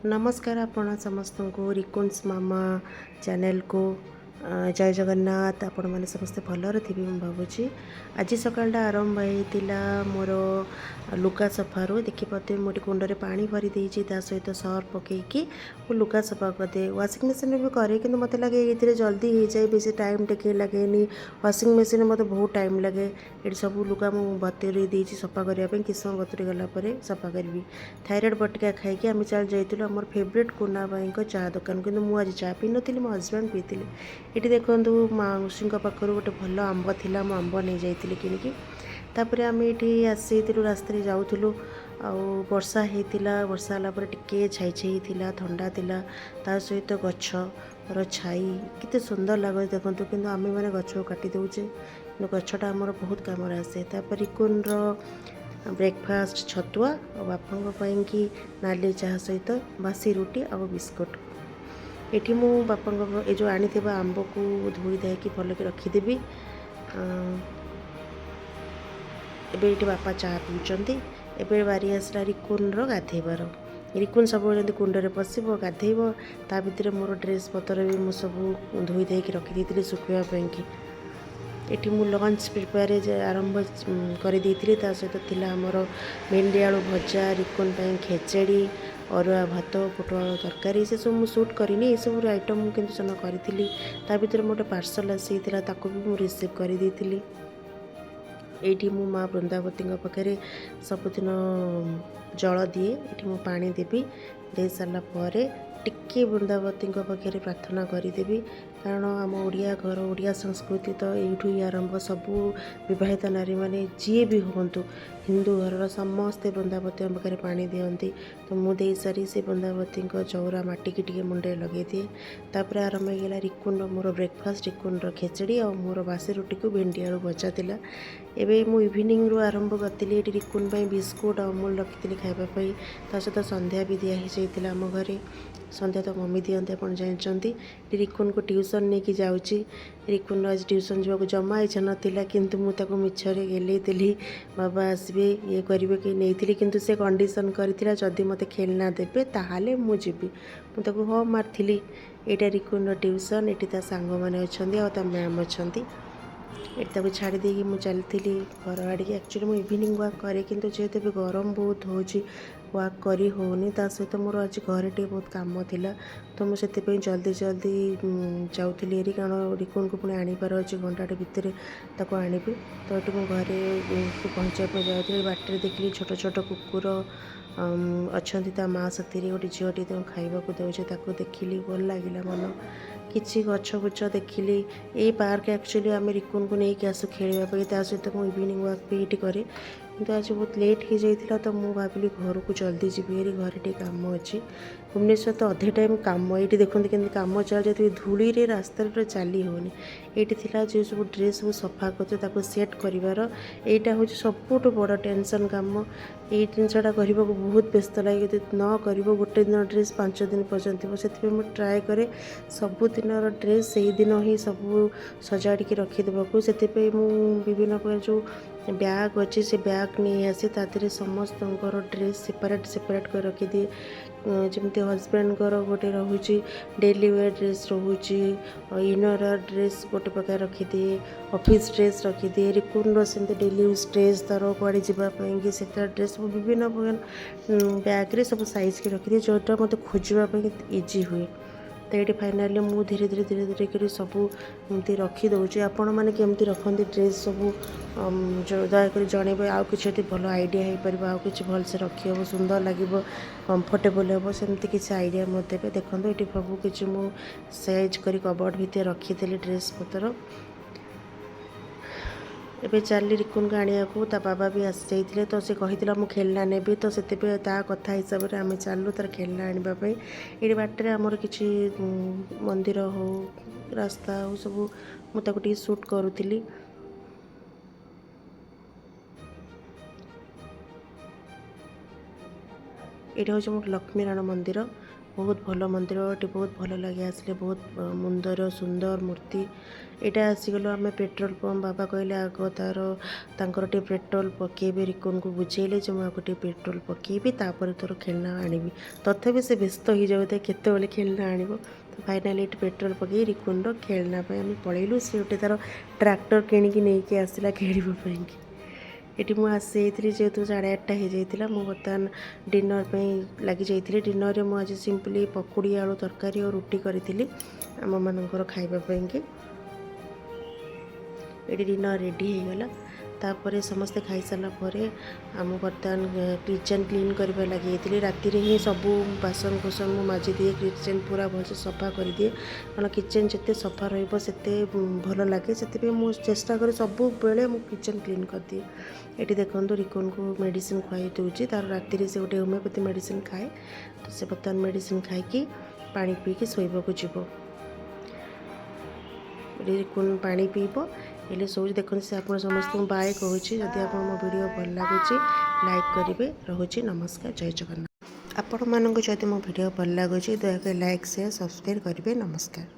नमस्कार आपण समस्त को रिकुंस मामा चैनल को जय जगन्नाथ आपण मैंने समस्ते भलरे थे मुझे भावुँ आज सकाळटा आरंभ होता मोर लुगा सफारू देखिपे मोटे कुंडे पा भरी देती सहित सर्फ पकईकि लुगा सफा करदे वाशिंग मशीन भी करे कि मत लगे ये जल्दी हो जाए बेसी टाइम टेके लगे वाशिंग मशीन मत बहुत टाइम लगे ये सब लुगा मुझे बतुरी देती सफा करने कि समय बतुरी गलापर सफा करी थायरॉइड बटिका खाई आम चल जाइलु आम फेवरेट कुना भाई चाह दुकान कि मुझे चाह पी नी मो हजबैंड पीते ये देखूँ माउसी पाखर गोटे भल आंब था मु आंब नहीं जाइली किणिकी तापर आम ये आसी रास्तार जाऊँ वर्षा होता वर्षा है टिके छाई छाई थी थंडा थिला ता सहित गछर छाई केते सुंदर लगे देखूँ कि आम मैंने गछ काटी दौचे गछटा आमर बहुत कम आसे तापर रिकुन ब्रेकफास्ट छतुआ और बापा कि नाली चाह सहित बासी रुटी और बिस्कुट ये मु बापा ये जो आनी आंब को धोई दाकि भल कि रखीदेवी एबे ये बापा चाह पीछे एबे बारी आसला रिकुन गाधेबार रिकुन सब कुंडे पशब गाधेब ता भितर मोर ड्रेस पतर भी मुझे सब धोई दाकि रखी सुखापी एटी मु लंच प्रिपेयर आरंभ कर सहित थिला आमर भेंडी आलू भजा रिकुन खेचेड़ी अरुआ भात पोटल तरकारी से सब मुझे सुट करनी ये सब आइटम मुझे सेन करी ता भर मोटे पार्सल आसी भी मुझे रिसीव कर ये मो माँ वृंदावती पाखे सबुदिन जल दिए ये मु पानी देवी दे सारापर टिके वृंदावती पाखे प्रार्थना करदेवी कारण आम ओडिया घर ओडिया संस्कृति तो यूँ ही आरंभ सबू विवाहित नारी मैंने जी भी हूँ हिंदू घर समस्ते वृंदावती पाखे पानी दिखती तो मुझे सारी से वृंदावती चौरा माटिकी टे मुंडे लगे दिए तापर आरंभ होगा रिकुन मोर ब्रेकफास्ट रिकुन खेचड़ी और मोर बासी रुटी को भेंडी आलू भजा था एवं मु इवनिंग रू आरंभ करी ये रिकुन बिस्कुट अमूल रखी खावाई सहित संध्या भी दिखाई जाता आम घरे संध्या तो मम्मी दिखते आप जानते रिकुन को ट्यूशन नहीं कि जाऊँगी रिकुन आज ट्यूशन जावाक जमा इच्छा नाला किंतु मुझे मिछरे गेलैली बाबा आसबे ये करेंगे कि नहीं किंतु से कंडीशन करथिला जदि मते खेलना देबे ताहाले मु जीबी मुझे हाँ मारी यहाँ रिकुन ट्यूशन ये ता सांग मैंने अच्छा और मैम अच्छा ये छाड़ी देकी मुझे चली घर आड़ की एक्चुअली मुझे इवनिंग वाक करे किंतु जेहेतु भी गरम बहुत हो वाक करी होनी ता सहित मोर आज घर टे बहुत काम थिला तो मुझे जल्दी जल्दी जाऊँगी कारण रिकुन को पुणी आनीबार अच्छे घंटाटे भितर ताको आनी तो ये मुझे घरे पहुँचापी जाऊँगी बाटर देखिली छोट छोट कुकुर अच्छा ता माँ साथी गोटे झीटी खावा दौचे देखिली भल लगे मन किसी गछ गुछ देखिली ये पार्क एक्चुअली आम रिकुन को लेकिन आसू खेलवाई सहित मुझे इवनिंग वाक भी ये करे किंतु आज बहुत लेट हो जाता तो मुझे भाविली घर को जल्दी जी घर टे काम अच्छी भुवनेश्वर तो अधे टाइम कम ये देखते कि कम चल जाती धूली रे रास्ता चली होनी ये जो सब ड्रेस सब सफा कर सेट कर यहाँ हूँ सबुठ बड़ टेंशन कम ये जिनसा करने को बहुत व्यस्त लगे न कर गोटे दिन ड्रेस 5 दिन पर्यटन से मुझे ट्राए करे सबुदिन ड्रेस से ही दिन ही सब सजाड़ी रखीदेक से विभिन्न प्रकार जो बैग अच्छे से बैग नहीं आसे तादे समस्त ड्रेस सेपरेट सेपरेट कर रखीदिए जमती हजबैंड गोटे रोचे डेली वेयर ड्रेस रोचे इनर ड्रेस गोटे प्रकार रखीदिए ऑफिस ड्रेस रखीदिए रिकुन सेमती डेली यूज ड्रेस तार कड़े जावाई से ड्रेस विभिन्न प्रकार बैग्रे सब साइज के रखीदिए जोटा मतलब खोजापी इजी हुए तो ये फाइनाली मु धीरे धीरे धीरे धीरे कर सब एमती रखी दौचे आपण मैंने केमती रखती ड्रेस सब दयाक जनइबे आउ कि भल आइडिया हो पार आउ कि भल से रखी हे सुंदर लगे कंफर्टेबल हे सेमती किसी आइडिया मत देवे देखो ये सब किसी मु साइज कर कबर्ड भितर रखीदेली ड्रेस पतर एबे चली रिकुन को आनिया को ता बाबा भी आसी जाइए तो से कही मु खेलना नेबी तो से कथा हिसाब से आम चलू तार खेलना आने ये बाटर आमर कि मंदिर हो रास्ता हो सब मुझे सुट करूली ये हूँ मोर लक्ष्मीनारायण मंदिर बहुत भल मंदिर ये बहुत भल लगे आसले बहुत मुंदर सुंदर मूर्ति यहाँ आसीगल आम पेट्रोल पंप बाबा कहले आग तार टे पेट्रोल पकेबे रिकुन को बुझेले जो मुझे पेट्रोल पकेबी तापर तोर खेलना आनी तथापि से व्यस्त हो जाए केत खेलना आण तो फाइनाली ये पेट्रोल पकई रिकुन खेलना आम पलैलु सी गोटे तार ट्रैक्टर किणिकी नहीं आसला खेलवाई ये मुझे आसी जेहेतु 8:30 हो जाता मुझे बर्तमान डिनर पर लगी जाइए डिनर में मुझे सिंपली पकुड़ी आलू तरकारी और रुटी करी आम मानकर खावाई कि ये डिनर रेडी हो गला तापर समस्ते खाई सारा पर आम बर्तमान किचन क्लीन करने लगे राति ही सब बासन कुसन मुझे माजी दिए किचन पूरा भलसे सफा कर दिए कारण किचन जिते सफा रते भल लगे से मुझे चेष्टा कर सब बेले मु किचन क्लीन कर दिए ये देखो रिकुन को मेडिसिन खुआई दूसरी तार राति से गोटे होमियोपैथी मेडिसिन खाए तो से बर्तमान मेडिसिन खाई पानी पीकी शोक जीव रिकुन पानी पीब हेल्ले सोच देखते से आप समस्त बाय कहूँ जदि आप मो वीडियो भल लगुच लाइक करेंगे रोचे नमस्कार जय जगन्नाथ आपण मानक जदि मो वीडियो भल लगुच दयाकोरी लाइक शेयर सब्सक्राइब करेंगे नमस्कार।